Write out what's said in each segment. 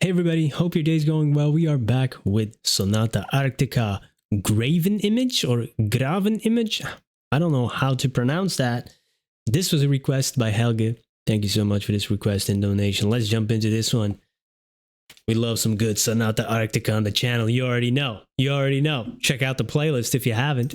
Hey everybody, hope your day's going well. We are back with Sonata Arctica Gravenimage or Gravenimage. I don't know how to pronounce that. This was a request by Helge. Thank you so much for this request and donation. Let's jump into this one. We love some good Sonata Arctica on the channel. You already know. You already know. Check out the playlist if you haven't.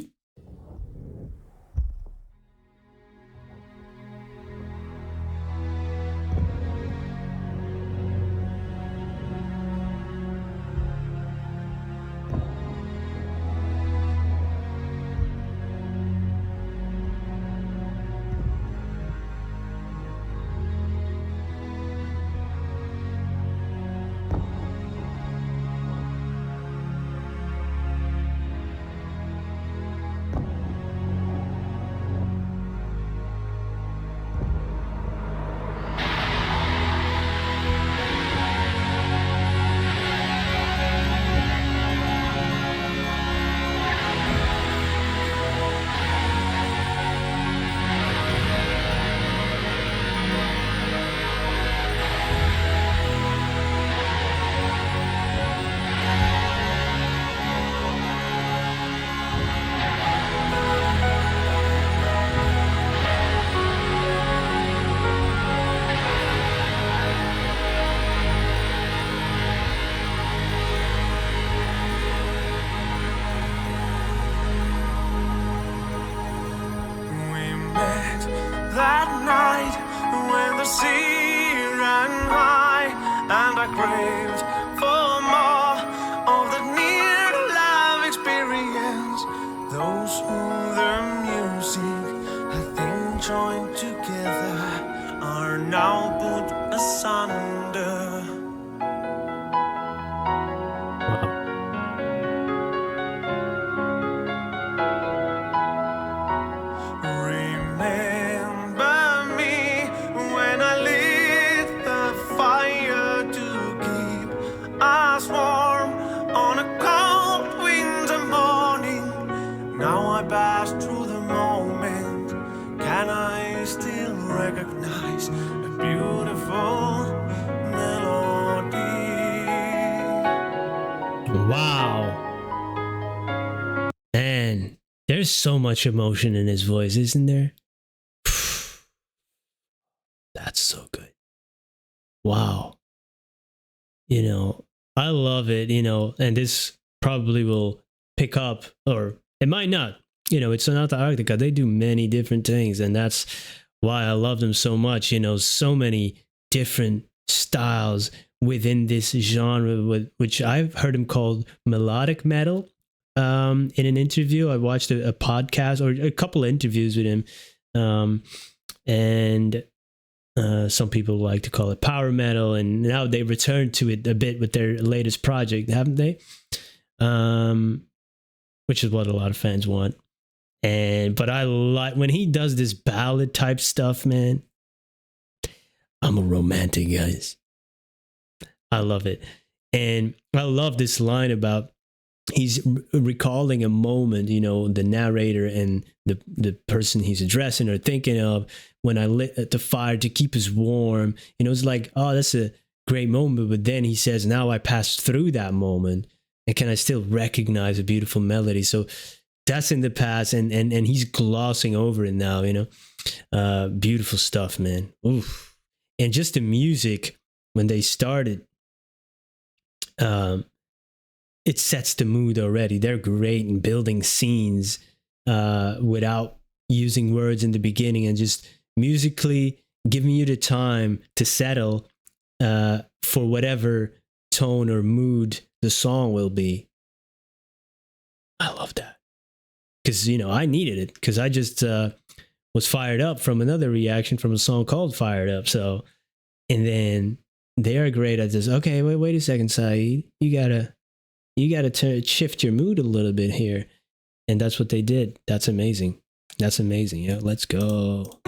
That night when the sea ran high and I craved for more of the near-life experience. Those who the music hath enjoyed together are now put asunder. Through the moment, can I still recognize a beautiful melody? Wow. Man, there's so much emotion in his voice, isn't there? That's so good. Wow. You know, I love it, and this probably will pick up, or it might not. It's Sonata Arctica. They do many different things, and that's why I love them so much. So many different styles within this genre, which I've heard him called melodic metal. In an interview, I watched a podcast or a couple of interviews with him, and some people like to call it power metal, and now they returned to it a bit with their latest project, haven't they? Which is what a lot of fans want. But I like when he does this ballad type stuff, man. I'm a romantic, guys. I love it. And I love this line about he's recalling a moment, the narrator and the person he's addressing or thinking of, when I lit the fire to keep us warm. It's like, oh, that's a great moment. But then he says, now I passed through that moment, and can I still recognize a beautiful melody? So that's in the past, and he's glossing over it now, beautiful stuff, man. Oof. And just the music, when they started, it sets the mood already. They're great in building scenes without using words in the beginning, and just musically giving you the time to settle for whatever tone or mood the song will be. I love that. Because, I needed it, because I just was fired up from another reaction from a song called Fired Up. So, and then they are great at this. Okay, wait a second, Saeed. You gotta shift your mood a little bit here. And that's what they did. That's amazing. That's amazing. Yeah, let's go.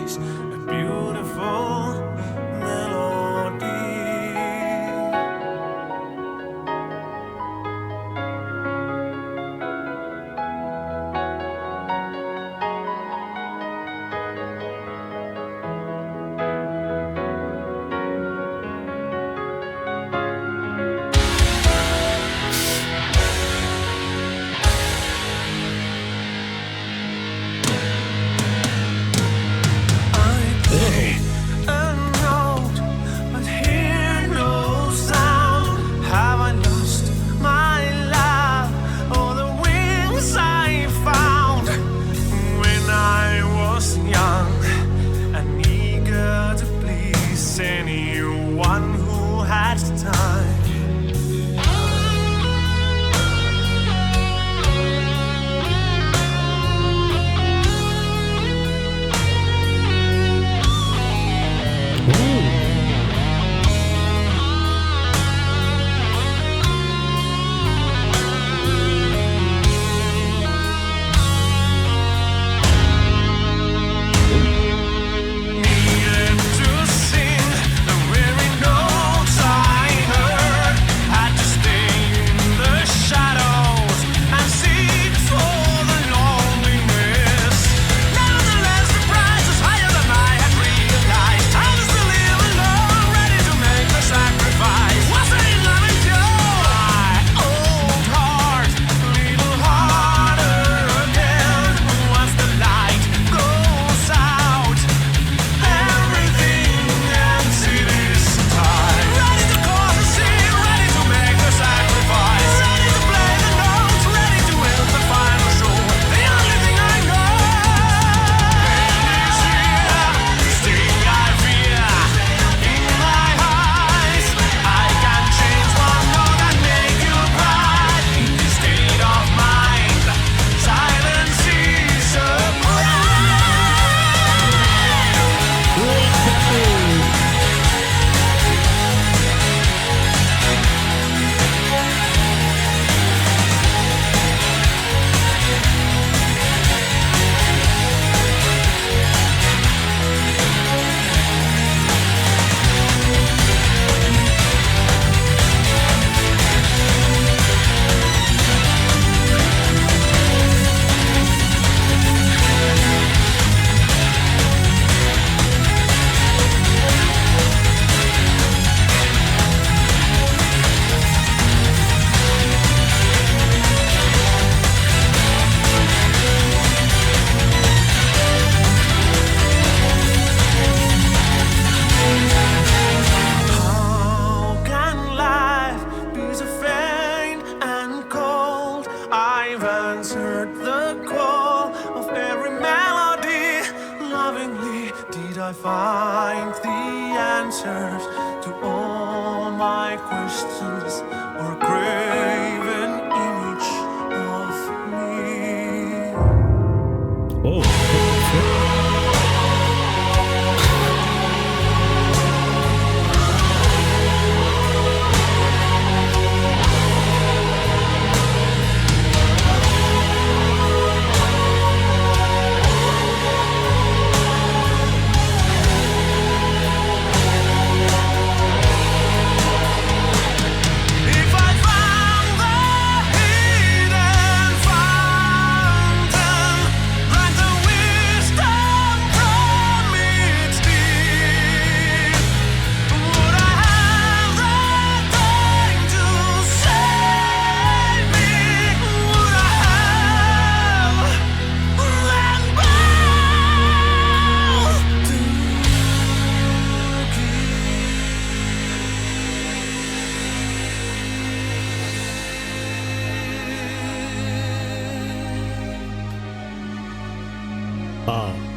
Oh,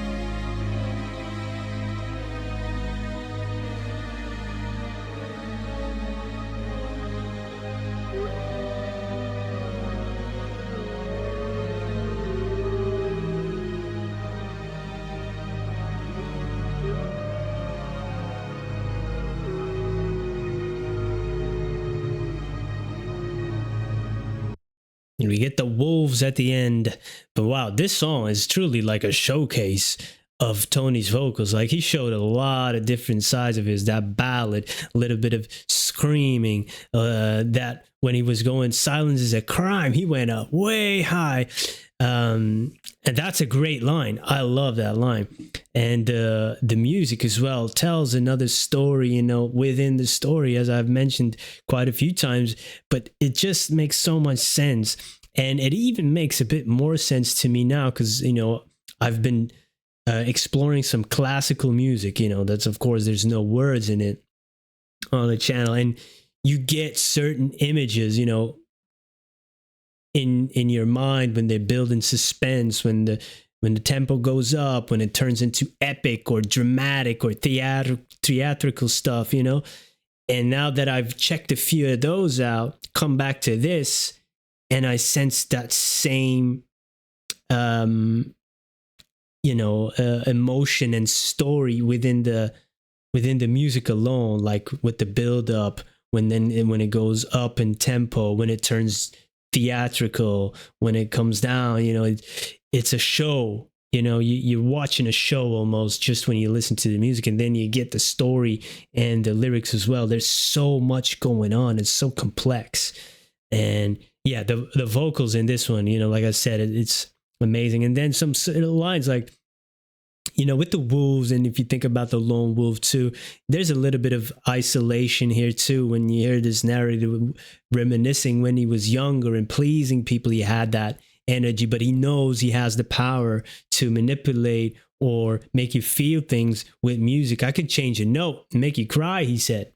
and we get the wolves at the end. But wow, this song is truly like a showcase of Tony's vocals. Like he showed a lot of different sides of his, that ballad, a little bit of screaming, that when he was going silence is a crime, he went up way high. And that's a great line. I love that line. And the music as well tells another story, you know, within the story, as I've mentioned quite a few times, but it just makes so much sense. And it even makes a bit more sense to me now because, you know, I've been exploring some classical music, you know, that's, of course, there's no words in it on the channel. And you get certain images, you know, in your mind when they're building suspense, when the tempo goes up, when it turns into epic or dramatic or theatrical stuff, you know. And now that I've checked a few of those out, come back to this, and I sense that same, emotion and story within the music alone, like with the build up, when it goes up in tempo, when it turns theatrical, when it comes down, you know, it's a show. You know, you're watching a show almost just when you listen to the music, and then you get the story and the lyrics as well. There's so much going on. It's so complex. And yeah, the vocals in this one, you know, like I said, it's amazing. And then some lines like, you know, with the wolves, and if you think about the lone wolf too, there's a little bit of isolation here too. When you hear this narrative reminiscing when he was younger and pleasing people, he had that energy, but he knows he has the power to manipulate or make you feel things with music. I could change a note and make you cry, he said.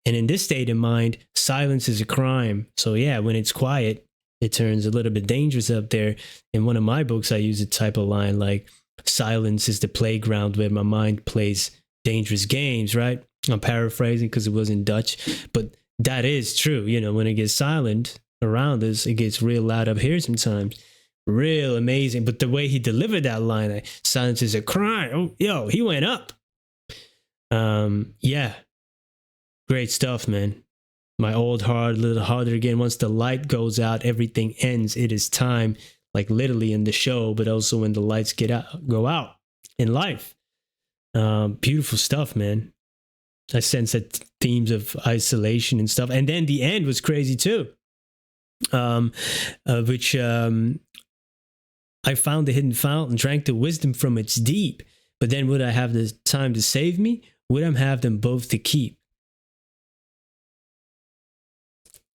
And in this state of mind, silence is a crime. So yeah, when it's quiet, it turns a little bit dangerous up there. In one of my books, I use a type of line like, silence is the playground where my mind plays dangerous games, right? I'm paraphrasing because it was in Dutch, but that is true. You know, when it gets silent around us, it gets real loud up here sometimes. Real amazing. But the way he delivered that line, like, silence is a crime. Oh, yo, he went up. Yeah. Great stuff, man. My old heart, a little harder again. Once the light goes out, everything ends. It is time. Like literally in the show, but also when the lights go out in life. Beautiful stuff, man. I sense that themes of isolation and stuff. And then the end was crazy too. Which I found the hidden fountain, drank the wisdom from its deep. But then would I have the time to save me? Would I have them both to keep?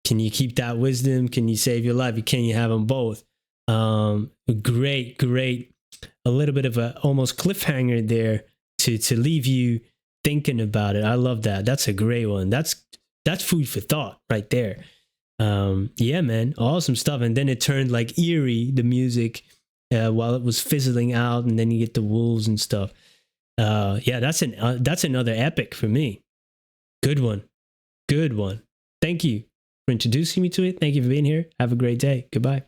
Can you keep that wisdom? Can you save your life? Can you have them both? Great, a little bit of a almost cliffhanger there to leave you thinking about it. I love that. That's a great one. That's food for thought right there. Yeah, man, awesome stuff. And then it turned like eerie, the music, while it was fizzling out, and then you get the wolves and stuff. Yeah, that's another epic for me. Good one. Thank you for introducing me to it. Thank you for being here. Have a great day. Goodbye.